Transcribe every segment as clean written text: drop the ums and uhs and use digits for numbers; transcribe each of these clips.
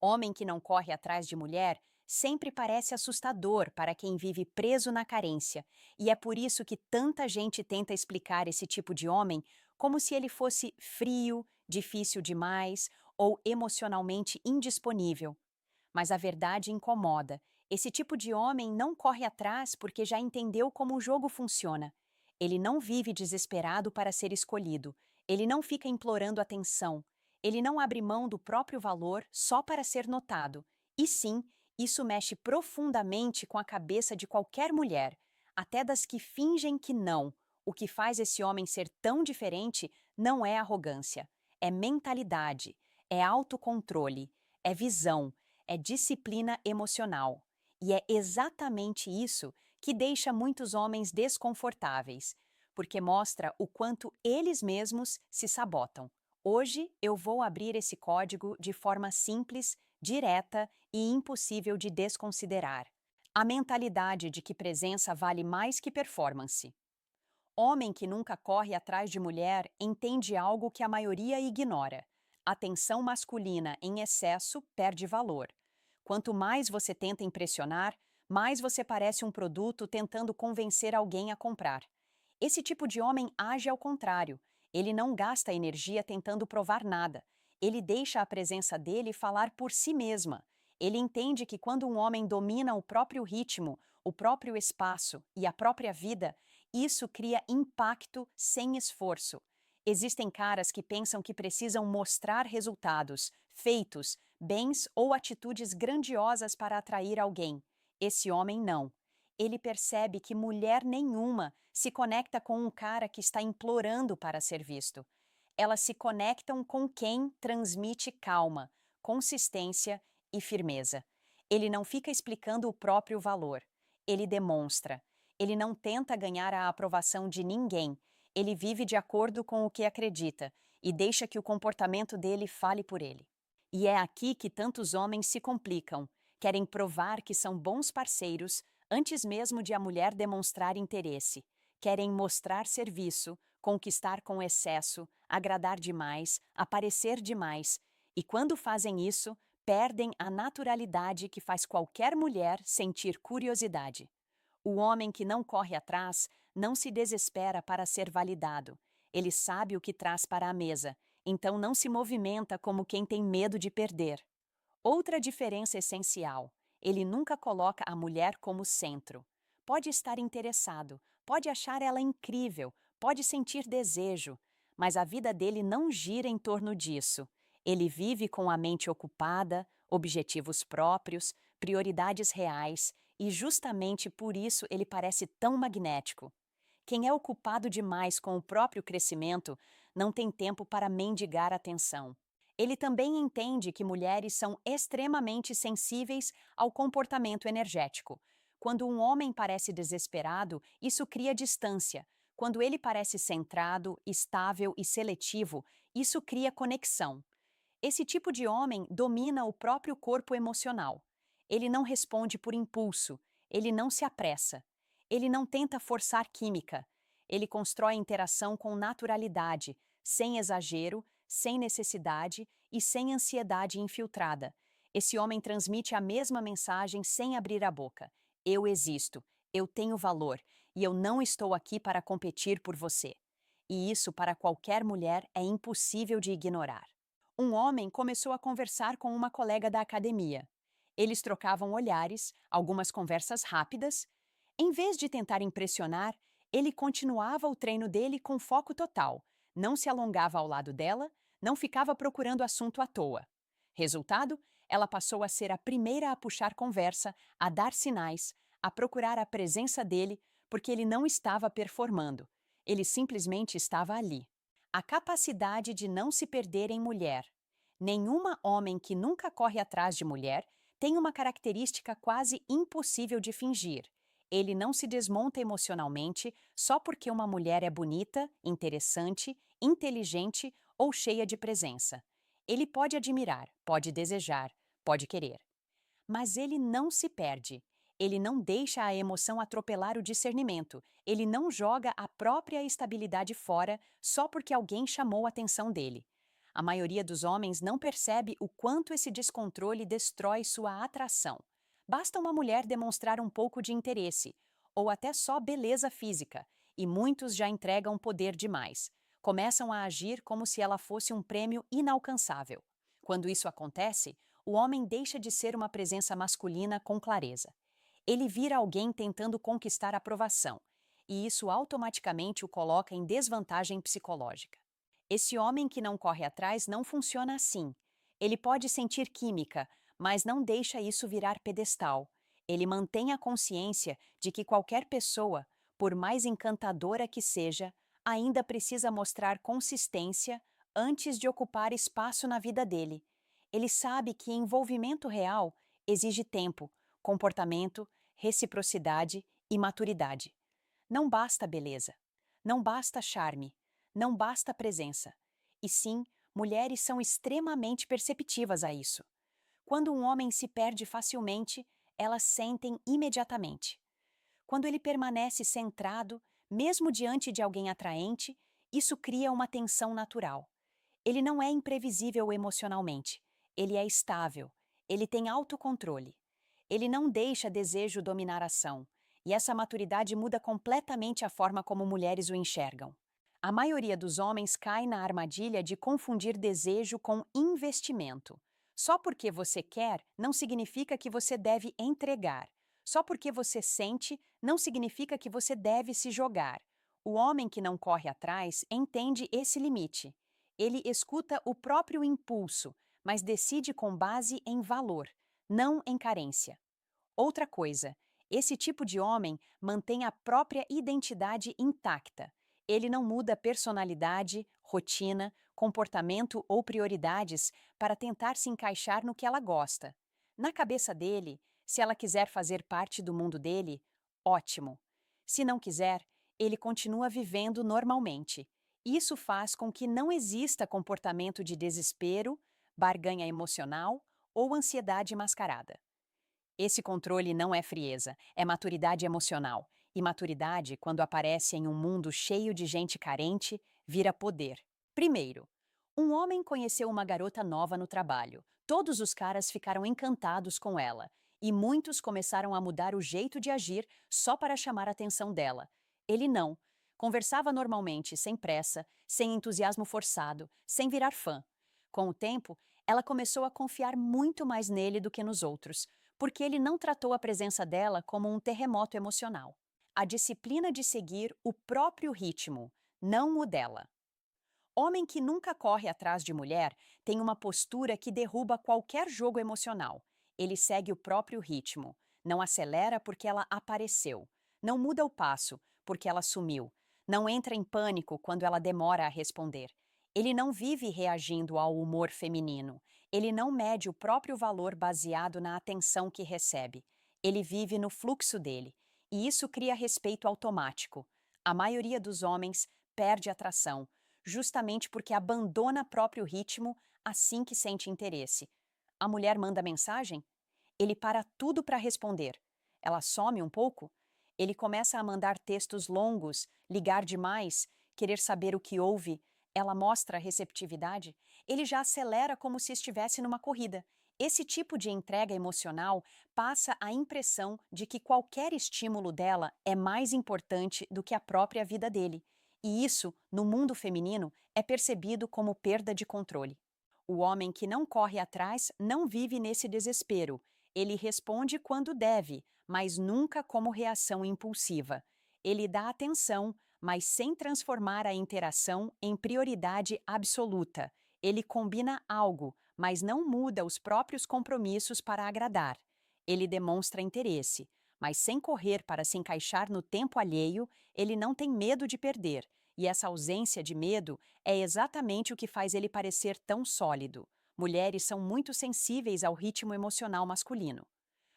Homem que não corre atrás de mulher sempre parece assustador para quem vive preso na carência, e é por isso que tanta gente tenta explicar esse tipo de homem como se ele fosse frio, difícil demais ou emocionalmente indisponível. Mas a verdade incomoda. Esse tipo de homem não corre atrás porque já entendeu como o jogo funciona. Ele não vive desesperado para ser escolhido. Ele não fica implorando atenção. Ele não abre mão do próprio valor só para ser notado. E sim, isso mexe profundamente com a cabeça de qualquer mulher, até das que fingem que não. O que faz esse homem ser tão diferente não é arrogância, é mentalidade, é autocontrole, é visão, é disciplina emocional. E é exatamente isso que deixa muitos homens desconfortáveis, porque mostra o quanto eles mesmos se sabotam. Hoje eu vou abrir esse código de forma simples, direta e impossível de desconsiderar. A mentalidade de que presença vale mais que performance. Homem que nunca corre atrás de mulher entende algo que a maioria ignora. Atenção masculina em excesso perde valor. Quanto mais você tenta impressionar, mais você parece um produto tentando convencer alguém a comprar. Esse tipo de homem age ao contrário. Ele não gasta energia tentando provar nada. Ele deixa a presença dele falar por si mesma. Ele entende que quando um homem domina o próprio ritmo, o próprio espaço e a própria vida, isso cria impacto sem esforço. Existem caras que pensam que precisam mostrar resultados, feitos, bens ou atitudes grandiosas para atrair alguém. Esse homem não. Ele percebe que mulher nenhuma se conecta com um cara que está implorando para ser visto. Elas se conectam com quem transmite calma, consistência e firmeza. Ele não fica explicando o próprio valor. Ele demonstra. Ele não tenta ganhar a aprovação de ninguém. Ele vive de acordo com o que acredita e deixa que o comportamento dele fale por ele. E é aqui que tantos homens se complicam. Querem provar que são bons parceiros antes mesmo de a mulher demonstrar interesse. Querem mostrar serviço, conquistar com excesso, agradar demais, aparecer demais. E quando fazem isso, perdem a naturalidade que faz qualquer mulher sentir curiosidade. O homem que não corre atrás não se desespera para ser validado. Ele sabe o que traz para a mesa, então não se movimenta como quem tem medo de perder. Outra diferença essencial: ele nunca coloca a mulher como centro. Pode estar interessado, pode achar ela incrível, pode sentir desejo, mas a vida dele não gira em torno disso. Ele vive com a mente ocupada, objetivos próprios, prioridades reais, e justamente por isso ele parece tão magnético. Quem é ocupado demais com o próprio crescimento não tem tempo para mendigar atenção. Ele também entende que mulheres são extremamente sensíveis ao comportamento energético. Quando um homem parece desesperado, isso cria distância. Quando ele parece centrado, estável e seletivo, isso cria conexão. Esse tipo de homem domina o próprio corpo emocional. Ele não responde por impulso, ele não se apressa, ele não tenta forçar química. Ele constrói interação com naturalidade, sem exagero, sem necessidade e sem ansiedade infiltrada. Esse homem transmite a mesma mensagem sem abrir a boca. Eu existo, eu tenho valor e eu não estou aqui para competir por você. E isso, para qualquer mulher, é impossível de ignorar. Um homem começou a conversar com uma colega da academia. Eles trocavam olhares, algumas conversas rápidas. Em vez de tentar impressionar, ele continuava o treino dele com foco total, não se alongava ao lado dela, não ficava procurando assunto à toa. Resultado, ela passou a ser a primeira a puxar conversa, a dar sinais, a procurar a presença dele, porque ele não estava performando. Ele simplesmente estava ali. A capacidade de não se perder em mulher. Nenhuma homem que nunca corre atrás de mulher tem uma característica quase impossível de fingir. Ele não se desmonta emocionalmente só porque uma mulher é bonita, interessante, inteligente ou cheia de presença. Ele pode admirar, pode desejar, pode querer. Mas ele não se perde. Ele não deixa a emoção atropelar o discernimento. Ele não joga a própria estabilidade fora só porque alguém chamou a atenção dele. A maioria dos homens não percebe o quanto esse descontrole destrói sua atração. Basta uma mulher demonstrar um pouco de interesse, ou até só beleza física, e muitos já entregam poder demais. Começam a agir como se ela fosse um prêmio inalcançável. Quando isso acontece, o homem deixa de ser uma presença masculina com clareza. Ele vira alguém tentando conquistar aprovação, e isso automaticamente o coloca em desvantagem psicológica. Esse homem que não corre atrás não funciona assim. Ele pode sentir química, mas não deixa isso virar pedestal. Ele mantém a consciência de que qualquer pessoa, por mais encantadora que seja, ainda precisa mostrar consistência antes de ocupar espaço na vida dele. Ele sabe que envolvimento real exige tempo, comportamento, reciprocidade e maturidade. Não basta beleza, não basta charme, não basta presença. E sim, mulheres são extremamente perceptivas a isso. Quando um homem se perde facilmente, elas sentem imediatamente. Quando ele permanece centrado, mesmo diante de alguém atraente, isso cria uma tensão natural. Ele não é imprevisível emocionalmente. Ele é estável. Ele tem autocontrole. Ele não deixa desejo dominar a ação. E essa maturidade muda completamente a forma como mulheres o enxergam. A maioria dos homens cai na armadilha de confundir desejo com investimento. Só porque você quer, não significa que você deve entregar. Só porque você sente, não significa que você deve se jogar. O homem que não corre atrás entende esse limite. Ele escuta o próprio impulso, mas decide com base em valor, não em carência. Outra coisa, esse tipo de homem mantém a própria identidade intacta. Ele não muda personalidade, rotina, comportamento ou prioridades para tentar se encaixar no que ela gosta. Na cabeça dele, se ela quiser fazer parte do mundo dele, ótimo. Se não quiser, ele continua vivendo normalmente. Isso faz com que não exista comportamento de desespero, barganha emocional ou ansiedade mascarada. Esse controle não é frieza, é maturidade emocional. E maturidade, quando aparece em um mundo cheio de gente carente, vira poder. Primeiro, um homem conheceu uma garota nova no trabalho. Todos os caras ficaram encantados com ela. E muitos começaram a mudar o jeito de agir só para chamar a atenção dela. Ele não. Conversava normalmente, sem pressa, sem entusiasmo forçado, sem virar fã. Com o tempo, ela começou a confiar muito mais nele do que nos outros, porque ele não tratou a presença dela como um terremoto emocional. A disciplina de seguir o próprio ritmo, não o dela. Homem que nunca corre atrás de mulher tem uma postura que derruba qualquer jogo emocional. Ele segue o próprio ritmo. Não acelera porque ela apareceu. Não muda o passo porque ela sumiu. Não entra em pânico quando ela demora a responder. Ele não vive reagindo ao humor feminino. Ele não mede o próprio valor baseado na atenção que recebe. Ele vive no fluxo dele. E isso cria respeito automático. A maioria dos homens perde atração justamente porque abandona próprio ritmo assim que sente interesse. A mulher manda mensagem? Ele para tudo para responder. Ela some um pouco? Ele começa a mandar textos longos, ligar demais, querer saber o que houve. Ela mostra receptividade? Ele já acelera como se estivesse numa corrida. Esse tipo de entrega emocional passa a impressão de que qualquer estímulo dela é mais importante do que a própria vida dele. E isso, no mundo feminino, é percebido como perda de controle. O homem que não corre atrás não vive nesse desespero. Ele responde quando deve, mas nunca como reação impulsiva. Ele dá atenção, mas sem transformar a interação em prioridade absoluta. Ele combina algo, mas não muda os próprios compromissos para agradar. Ele demonstra interesse, mas sem correr para se encaixar no tempo alheio, ele não tem medo de perder, e essa ausência de medo é exatamente o que faz ele parecer tão sólido. Mulheres são muito sensíveis ao ritmo emocional masculino.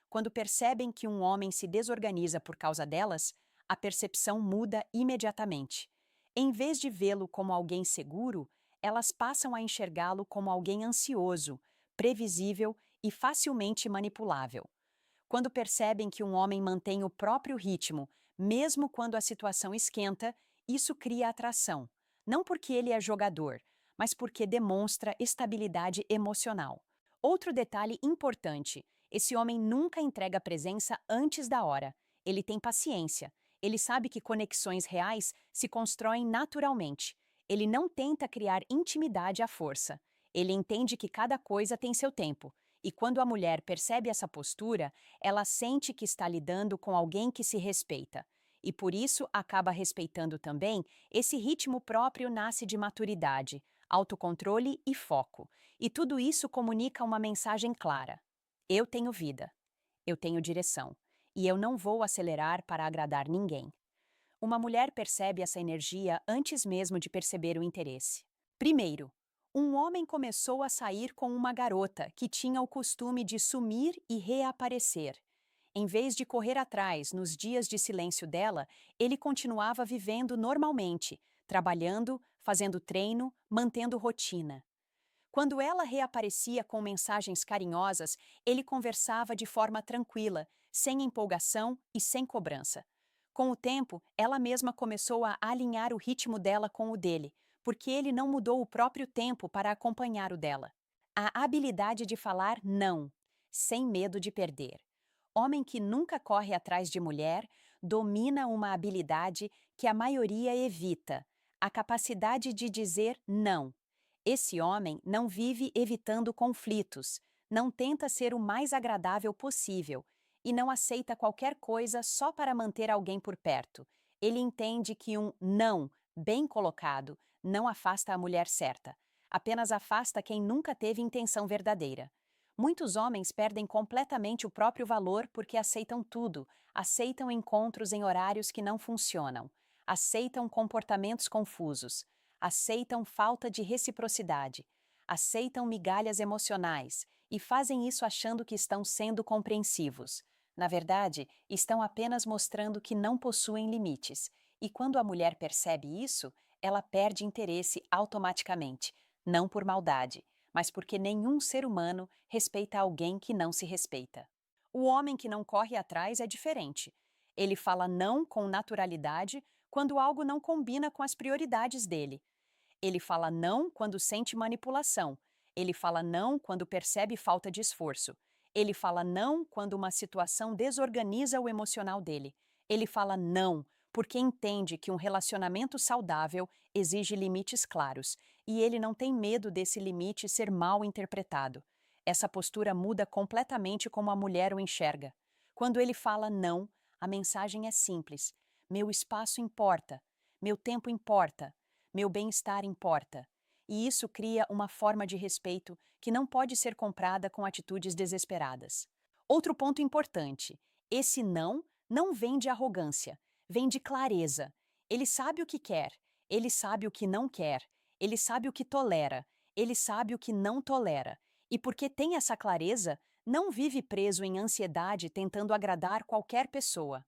Quando percebem que um homem se desorganiza por causa delas, a percepção muda imediatamente. Em vez de vê-lo como alguém seguro, elas passam a enxergá-lo como alguém ansioso, previsível e facilmente manipulável. Quando percebem que um homem mantém o próprio ritmo, mesmo quando a situação esquenta, isso cria atração. Não porque ele é jogador, mas porque demonstra estabilidade emocional. Outro detalhe importante: esse homem nunca entrega presença antes da hora. Ele tem paciência. Ele sabe que conexões reais se constroem naturalmente. Ele não tenta criar intimidade à força. Ele entende que cada coisa tem seu tempo. E quando a mulher percebe essa postura, ela sente que está lidando com alguém que se respeita. E por isso acaba respeitando também. Esse ritmo próprio nasce de maturidade, autocontrole e foco. E tudo isso comunica uma mensagem clara: eu tenho vida, eu tenho direção, e eu não vou acelerar para agradar ninguém. Uma mulher percebe essa energia antes mesmo de perceber o interesse. Primeiro, um homem começou a sair com uma garota que tinha o costume de sumir e reaparecer. Em vez de correr atrás nos dias de silêncio dela, ele continuava vivendo normalmente, trabalhando, fazendo treino, mantendo rotina. Quando ela reaparecia com mensagens carinhosas, ele conversava de forma tranquila, sem empolgação e sem cobrança. Com o tempo, ela mesma começou a alinhar o ritmo dela com o dele, porque ele não mudou o próprio tempo para acompanhar o dela. A habilidade de falar não, sem medo de perder. Homem que nunca corre atrás de mulher domina uma habilidade que a maioria evita: a capacidade de dizer não. Esse homem não vive evitando conflitos, não tenta ser o mais agradável possível e não aceita qualquer coisa só para manter alguém por perto. Ele entende que um não bem colocado não afasta a mulher certa, apenas afasta quem nunca teve intenção verdadeira. Muitos homens perdem completamente o próprio valor porque aceitam tudo, aceitam encontros em horários que não funcionam, aceitam comportamentos confusos, aceitam falta de reciprocidade, aceitam migalhas emocionais e fazem isso achando que estão sendo compreensivos. Na verdade, estão apenas mostrando que não possuem limites, e quando a mulher percebe isso, ela perde interesse automaticamente, não por maldade, mas porque nenhum ser humano respeita alguém que não se respeita. O homem que não corre atrás é diferente. Ele fala não com naturalidade quando algo não combina com as prioridades dele. Ele fala não quando sente manipulação. Ele fala não quando percebe falta de esforço. Ele fala não quando uma situação desorganiza o emocional dele. Ele fala não porque entende que um relacionamento saudável exige limites claros e ele não tem medo desse limite ser mal interpretado. Essa postura muda completamente como a mulher o enxerga. Quando ele fala não, a mensagem é simples: meu espaço importa, meu tempo importa, meu bem-estar importa. E isso cria uma forma de respeito que não pode ser comprada com atitudes desesperadas. Outro ponto importante: esse não vem de arrogância, vem de clareza. Ele sabe o que quer, ele sabe o que não quer, ele sabe o que tolera, ele sabe o que não tolera. E porque tem essa clareza, não vive preso em ansiedade tentando agradar qualquer pessoa.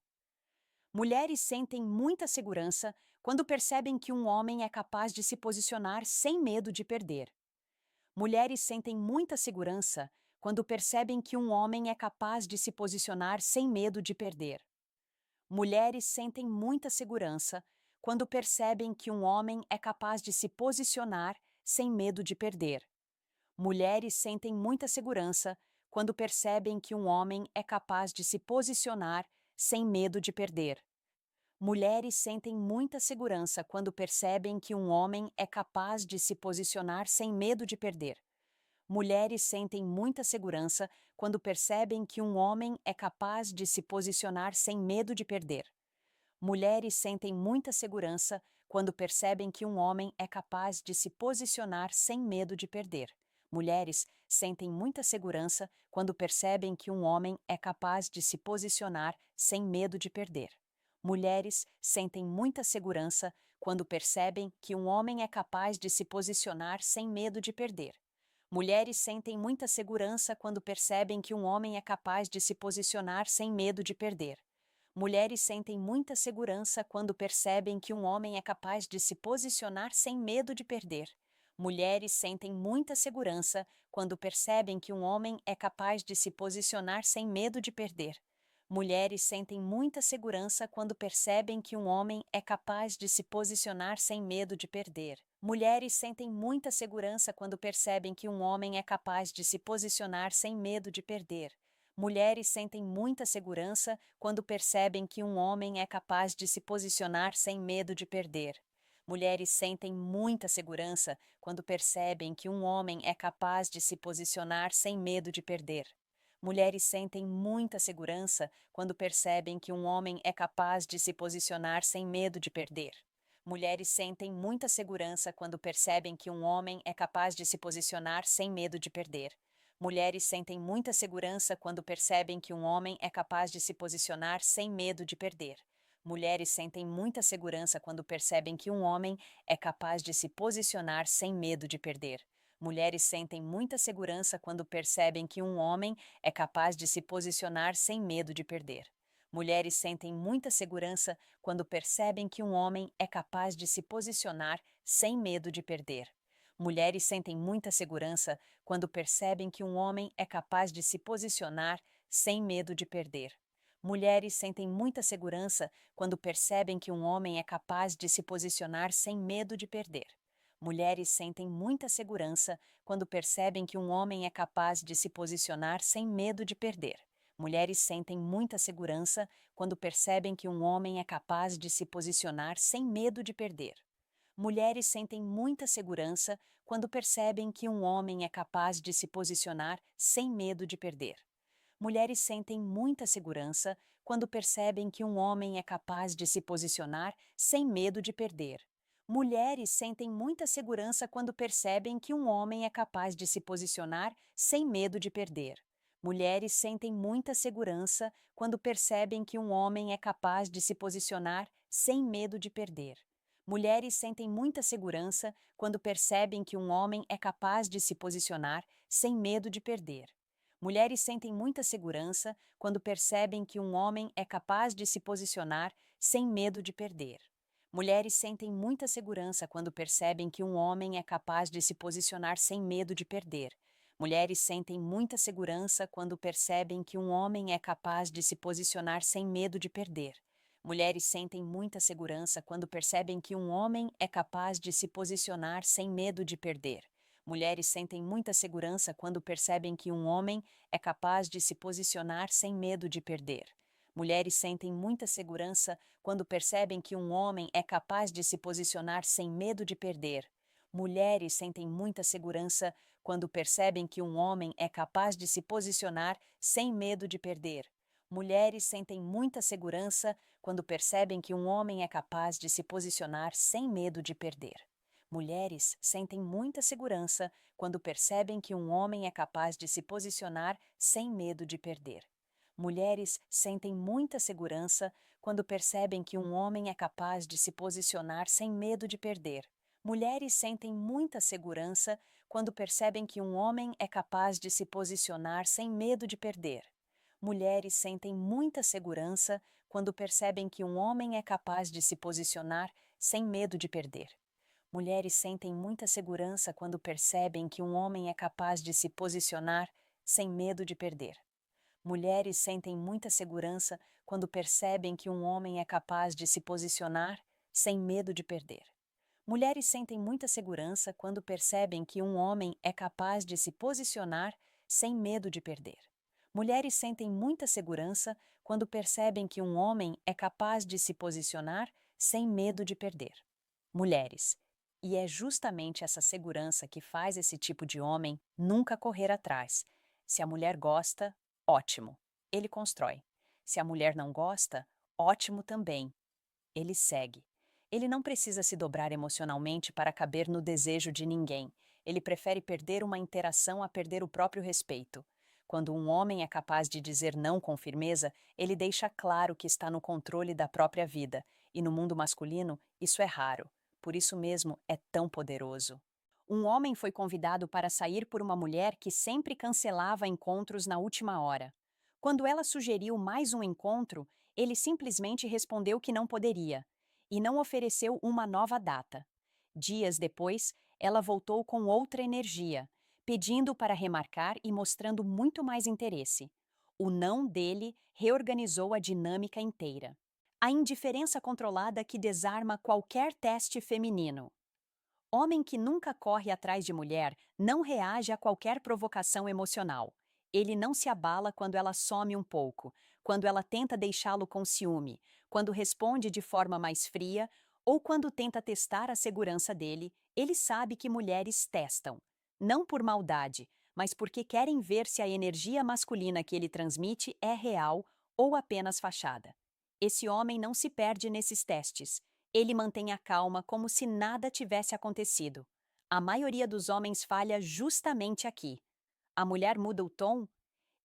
Mulheres sentem muita segurança quando percebem que um homem é capaz de se posicionar sem medo de perder. Mulheres sentem muita segurança quando percebem que um homem é capaz de se posicionar sem medo de perder. Mulheres sentem muita segurança quando percebem que um homem é capaz de se posicionar sem medo de perder. Mulheres sentem muita segurança quando percebem que um homem é capaz de se posicionar sem medo de perder. Mulheres sentem muita segurança quando percebem que um homem é capaz de se posicionar sem medo de perder. Mulheres sentem muita segurança quando percebem que um homem é capaz de se posicionar sem medo de perder. Mulheres sentem muita segurança quando percebem que um homem é capaz de se posicionar sem medo de perder. Mulheres sentem muita segurança quando percebem que um homem é capaz de se posicionar sem medo de perder. Mulheres sentem muita segurança quando percebem que um homem é capaz de se posicionar sem medo de perder. Mulheres sentem muita segurança quando percebem que um homem é capaz de se posicionar sem medo de perder. Mulheres sentem muita segurança quando percebem que um homem é capaz de se posicionar sem medo de perder. Mulheres sentem muita segurança quando percebem que um homem é capaz de se posicionar sem medo de perder. Mulheres sentem muita segurança quando percebem que um homem é capaz de se posicionar sem medo de perder. Mulheres sentem muita segurança quando percebem que um homem é capaz de se posicionar sem medo de perder. Mulheres sentem muita segurança quando percebem que um homem é capaz de se posicionar sem medo de perder. Mulheres sentem muita segurança quando percebem que um homem é capaz de se posicionar sem medo de perder. Mulheres sentem muita segurança quando percebem que um homem é capaz de se posicionar sem medo de perder. Mulheres sentem muita segurança quando percebem que um homem é capaz de se posicionar sem medo de perder. Mulheres sentem muita segurança quando percebem que um homem é capaz de se posicionar sem medo de perder. Mulheres sentem muita segurança quando percebem que um homem é capaz de se posicionar sem medo de perder. Mulheres sentem muita segurança quando percebem que um homem é capaz de se posicionar sem medo de perder. Mulheres sentem muita segurança quando percebem que um homem é capaz de se posicionar sem medo de perder. Mulheres sentem muita segurança quando percebem que um homem é capaz de se posicionar sem medo de perder. Mulheres sentem muita segurança quando percebem que um homem é capaz de se posicionar sem medo de perder. Mulheres sentem muita segurança quando percebem que um homem é capaz de se posicionar sem medo de perder. Mulheres sentem muita segurança quando percebem que um homem é capaz de se posicionar sem medo de perder. Mulheres sentem muita segurança quando percebem que um homem é capaz de se posicionar sem medo de perder. Mulheres sentem muita segurança quando percebem que um homem é capaz de se posicionar sem medo de perder. Mulheres sentem muita segurança quando percebem que um homem é capaz de se posicionar sem medo de perder. Mulheres sentem muita segurança quando percebem que um homem é capaz de se posicionar sem medo de perder. Mulheres sentem muita segurança quando percebem que um homem é capaz de se posicionar sem medo de perder. Mulheres sentem muita segurança quando percebem que um homem é capaz de se posicionar sem medo de perder. Mulheres sentem muita segurança quando percebem que um homem é capaz de se posicionar sem medo de perder. Mulheres sentem muita segurança quando percebem que um homem é capaz de se posicionar sem medo de perder. Mulheres sentem muita segurança quando percebem que um homem é capaz de se posicionar sem medo de perder. Mulheres sentem muita segurança quando percebem que um homem é capaz de se posicionar sem medo de perder. Mulheres sentem muita segurança quando percebem que um homem é capaz de se posicionar sem medo de perder. Mulheres sentem muita segurança quando percebem que um homem é capaz de se posicionar sem medo de perder. Mulheres sentem muita segurança quando percebem que um homem é capaz de se posicionar sem medo de perder. Mulheres sentem muita segurança quando percebem que um homem é capaz de se posicionar sem medo de perder. Mulheres sentem muita segurança quando percebem que um homem é capaz de se posicionar sem medo de perder. Mulheres sentem muita segurança quando percebem que um homem é capaz de se posicionar sem medo de perder. Mulheres sentem muita segurança quando percebem que um homem é capaz de se posicionar sem medo de perder. Mulheres sentem muita segurança quando percebem que um homem é capaz de se posicionar sem medo de perder. Mulheres sentem muita segurança quando percebem que um homem é capaz de se posicionar sem medo de perder. Mulheres sentem muita segurança quando percebem que um homem é capaz de se posicionar sem medo de perder. Mulheres sentem muita segurança quando percebem que um homem é capaz de se posicionar sem medo de perder. Mulheres. E é justamente essa segurança que faz esse tipo de homem nunca correr atrás. Se a mulher gosta, ótimo, ele constrói. Se a mulher não gosta, ótimo também, ele segue. Ele não precisa se dobrar emocionalmente para caber no desejo de ninguém. Ele prefere perder uma interação a perder o próprio respeito. Quando um homem é capaz de dizer não com firmeza, ele deixa claro que está no controle da própria vida, e no mundo masculino isso é raro. Por isso mesmo é tão poderoso. Um homem foi convidado para sair por uma mulher que sempre cancelava encontros na última hora. Quando ela sugeriu mais um encontro, ele simplesmente respondeu que não poderia e não ofereceu uma nova data. Dias depois, ela voltou com outra energia, pedindo para remarcar e mostrando muito mais interesse. O não dele reorganizou a dinâmica inteira. A indiferença controlada que desarma qualquer teste feminino. Homem que nunca corre atrás de mulher não reage a qualquer provocação emocional. Ele não se abala quando ela some um pouco, quando ela tenta deixá-lo com ciúme, quando responde de forma mais fria ou quando tenta testar a segurança dele. Ele sabe que mulheres testam, não por maldade, mas porque querem ver se a energia masculina que ele transmite é real ou apenas fachada. Esse homem não se perde nesses testes. Ele mantém a calma como se nada tivesse acontecido. A maioria dos homens falha justamente aqui. A mulher muda o tom,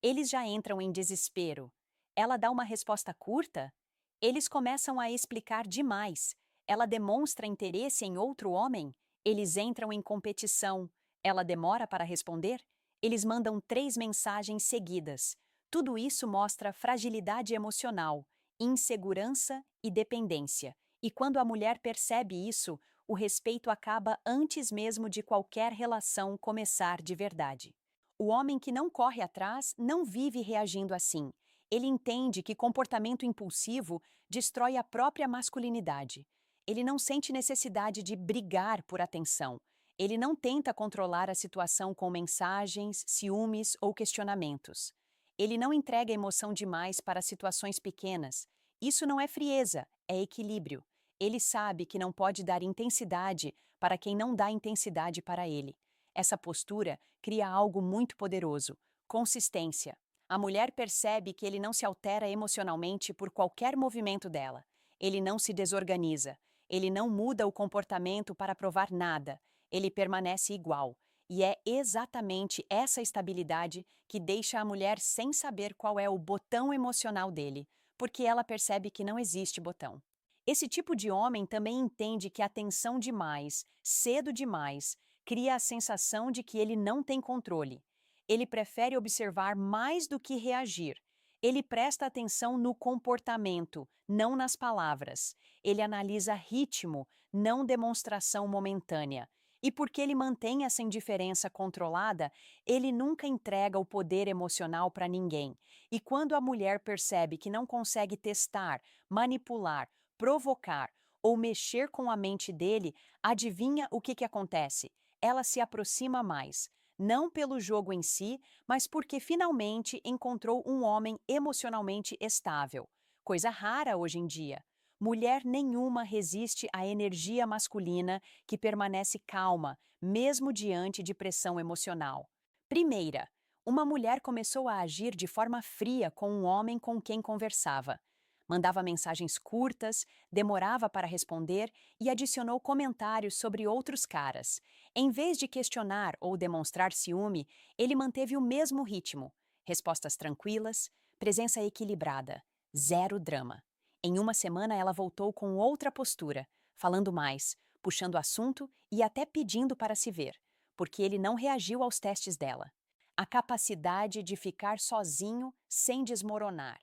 eles já entram em desespero. Ela dá uma resposta curta, eles começam a explicar demais. Ela demonstra interesse em outro homem, eles entram em competição. Ela demora para responder, eles mandam 3 mensagens seguidas. Tudo isso mostra fragilidade emocional, insegurança e dependência. E quando a mulher percebe isso, o respeito acaba antes mesmo de qualquer relação começar de verdade. O homem que não corre atrás não vive reagindo assim. Ele entende que comportamento impulsivo destrói a própria masculinidade. Ele não sente necessidade de brigar por atenção. Ele não tenta controlar a situação com mensagens, ciúmes ou questionamentos. Ele não entrega emoção demais para situações pequenas. Isso não é frieza, é equilíbrio. Ele sabe que não pode dar intensidade para quem não dá intensidade para ele. Essa postura cria algo muito poderoso: consistência. A mulher percebe que ele não se altera emocionalmente por qualquer movimento dela. Ele não se desorganiza. Ele não muda o comportamento para provar nada. Ele permanece igual. E é exatamente essa estabilidade que deixa a mulher sem saber qual é o botão emocional dele, porque ela percebe que não existe botão. Esse tipo de homem também entende que atenção demais, cedo demais, cria a sensação de que ele não tem controle. Ele prefere observar mais do que reagir. Ele presta atenção no comportamento, não nas palavras. Ele analisa ritmo, não demonstração momentânea. E porque ele mantém essa indiferença controlada, ele nunca entrega o poder emocional para ninguém. E quando a mulher percebe que não consegue testar, manipular, provocar ou mexer com a mente dele, adivinha o que acontece? Ela se aproxima mais, não pelo jogo em si, mas porque finalmente encontrou um homem emocionalmente estável. Coisa rara hoje em dia. Mulher nenhuma resiste à energia masculina que permanece calma, mesmo diante de pressão emocional. Primeira, uma mulher começou a agir de forma fria com um homem com quem conversava. Mandava mensagens curtas, demorava para responder e adicionou comentários sobre outros caras. Em vez de questionar ou demonstrar ciúme, ele manteve o mesmo ritmo. Respostas tranquilas, presença equilibrada, zero drama. Em uma semana ela voltou com outra postura, falando mais, puxando assunto e até pedindo para se ver, porque ele não reagiu aos testes dela. A capacidade de ficar sozinho sem desmoronar.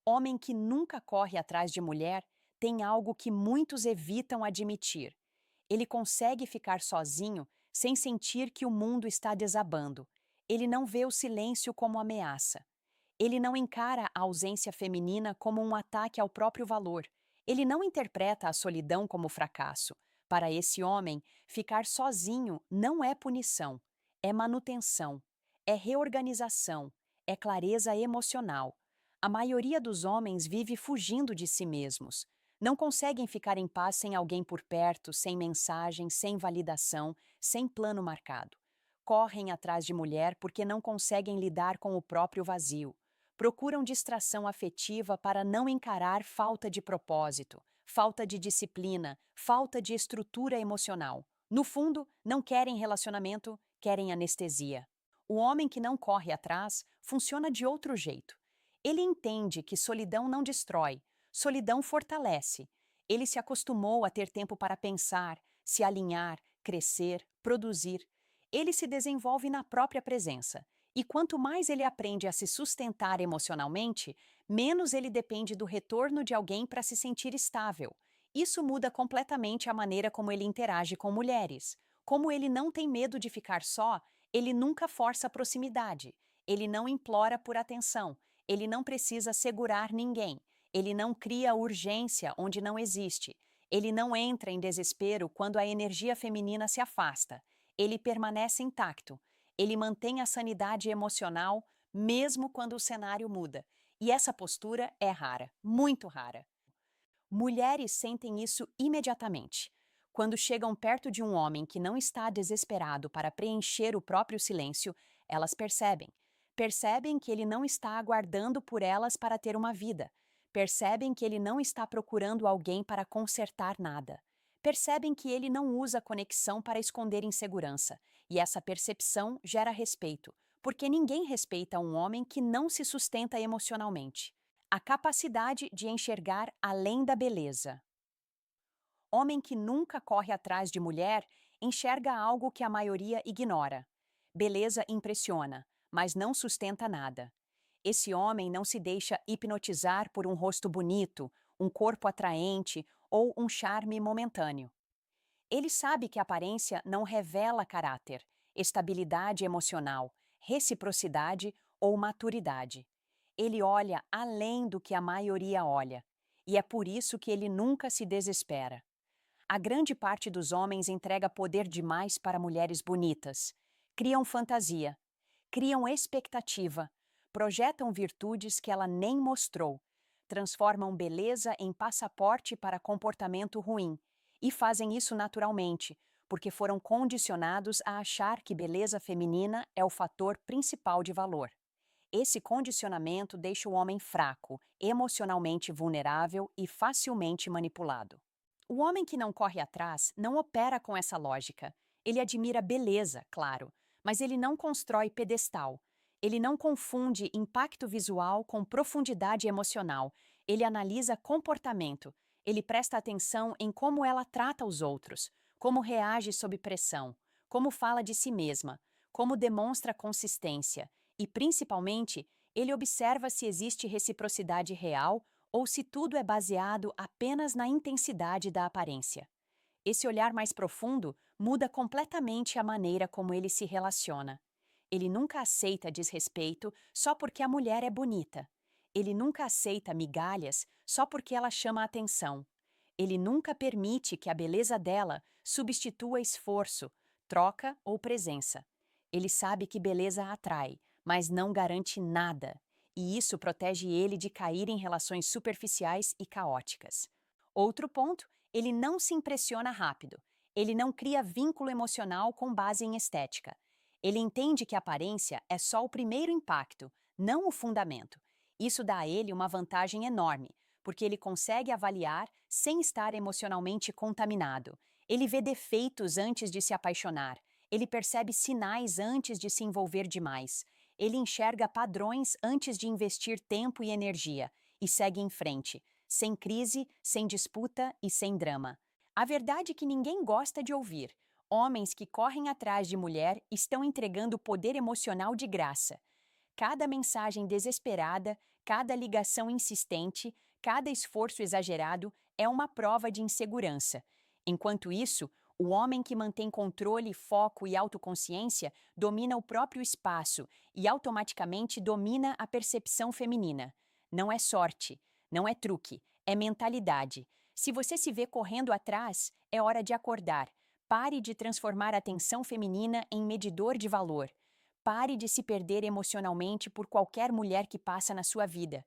Homem que nunca corre atrás de mulher tem algo que muitos evitam admitir. Ele consegue ficar sozinho sem sentir que o mundo está desabando. Ele não vê o silêncio como ameaça. Ele não encara a ausência feminina como um ataque ao próprio valor. Ele não interpreta a solidão como fracasso. Para esse homem, ficar sozinho não é punição, é manutenção, é reorganização, é clareza emocional. A maioria dos homens vive fugindo de si mesmos. Não conseguem ficar em paz sem alguém por perto, sem mensagem, sem validação, sem plano marcado. Correm atrás de mulher porque não conseguem lidar com o próprio vazio. Procuram distração afetiva para não encarar falta de propósito, falta de disciplina, falta de estrutura emocional. No fundo, não querem relacionamento, querem anestesia. O homem que não corre atrás funciona de outro jeito. Ele entende que solidão não destrói, solidão fortalece. Ele se acostumou a ter tempo para pensar, se alinhar, crescer, produzir. Ele se desenvolve na própria presença. E quanto mais ele aprende a se sustentar emocionalmente, menos ele depende do retorno de alguém para se sentir estável. Isso muda completamente a maneira como ele interage com mulheres. Como ele não tem medo de ficar só, ele nunca força a proximidade. Ele não implora por atenção. Ele não precisa segurar ninguém. Ele não cria urgência onde não existe. Ele não entra em desespero quando a energia feminina se afasta. Ele permanece intacto. Ele mantém a sanidade emocional mesmo quando o cenário muda. E essa postura é rara, muito rara. Mulheres sentem isso imediatamente. Quando chegam perto de um homem que não está desesperado para preencher o próprio silêncio, elas percebem. Percebem que ele não está aguardando por elas para ter uma vida. Percebem que ele não está procurando alguém para consertar nada. Percebem que ele não usa a conexão para esconder insegurança. E essa percepção gera respeito, porque ninguém respeita um homem que não se sustenta emocionalmente. A capacidade de enxergar além da beleza. Homem que nunca corre atrás de mulher enxerga algo que a maioria ignora. Beleza impressiona, mas não sustenta nada. Esse homem não se deixa hipnotizar por um rosto bonito, um corpo atraente ou um charme momentâneo. Ele sabe que a aparência não revela caráter, estabilidade emocional, reciprocidade ou maturidade. Ele olha além do que a maioria olha, e é por isso que ele nunca se desespera. A grande parte dos homens entrega poder demais para mulheres bonitas. Criam fantasia, criam expectativa, projetam virtudes que ela nem mostrou, transformam beleza em passaporte para comportamento ruim e fazem isso naturalmente, porque foram condicionados a achar que beleza feminina é o fator principal de valor. Esse condicionamento deixa o homem fraco, emocionalmente vulnerável e facilmente manipulado. O homem que não corre atrás não opera com essa lógica. Ele admira beleza, claro, mas ele não constrói pedestal. Ele não confunde impacto visual com profundidade emocional. Ele analisa comportamento. Ele presta atenção em como ela trata os outros, como reage sob pressão, como fala de si mesma, como demonstra consistência e, principalmente, ele observa se existe reciprocidade real ou se tudo é baseado apenas na intensidade da aparência. Esse olhar mais profundo muda completamente a maneira como ele se relaciona. Ele nunca aceita desrespeito só porque a mulher é bonita. Ele nunca aceita migalhas só porque ela chama a atenção. Ele nunca permite que a beleza dela substitua esforço, troca ou presença. Ele sabe que beleza atrai, mas não garante nada, e isso protege ele de cair em relações superficiais e caóticas. Outro ponto, ele não se impressiona rápido. Ele não cria vínculo emocional com base em estética. Ele entende que a aparência é só o primeiro impacto, não o fundamento. Isso dá a ele uma vantagem enorme, porque ele consegue avaliar sem estar emocionalmente contaminado. Ele vê defeitos antes de se apaixonar. Ele percebe sinais antes de se envolver demais. Ele enxerga padrões antes de investir tempo e energia e segue em frente, sem crise, sem disputa e sem drama. A verdade que ninguém gosta de ouvir: homens que correm atrás de mulher estão entregando poder emocional de graça. Cada mensagem desesperada, cada ligação insistente, cada esforço exagerado é uma prova de insegurança. Enquanto isso, o homem que mantém controle, foco e autoconsciência domina o próprio espaço e automaticamente domina a percepção feminina. Não é sorte, não é truque, é mentalidade. Se você se vê correndo atrás, é hora de acordar. Pare de transformar a atenção feminina em medidor de valor. Pare de se perder emocionalmente por qualquer mulher que passa na sua vida.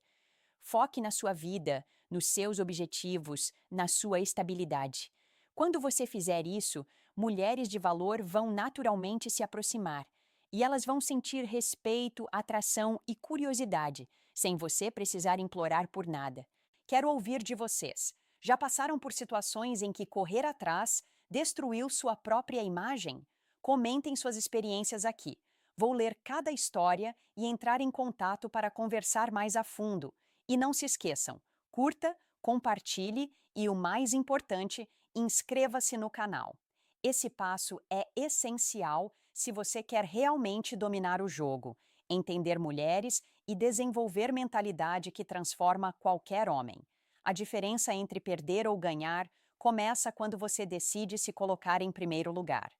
Foque na sua vida, nos seus objetivos, na sua estabilidade. Quando você fizer isso, mulheres de valor vão naturalmente se aproximar e elas vão sentir respeito, atração e curiosidade, sem você precisar implorar por nada. Quero ouvir de vocês. Já passaram por situações em que correr atrás destruiu sua própria imagem? Comentem suas experiências aqui. Vou ler cada história e entrar em contato para conversar mais a fundo. E não se esqueçam, curta, compartilhe e, o mais importante, inscreva-se no canal. Esse passo é essencial se você quer realmente dominar o jogo, entender mulheres e desenvolver mentalidade que transforma qualquer homem. A diferença entre perder ou ganhar começa quando você decide se colocar em primeiro lugar.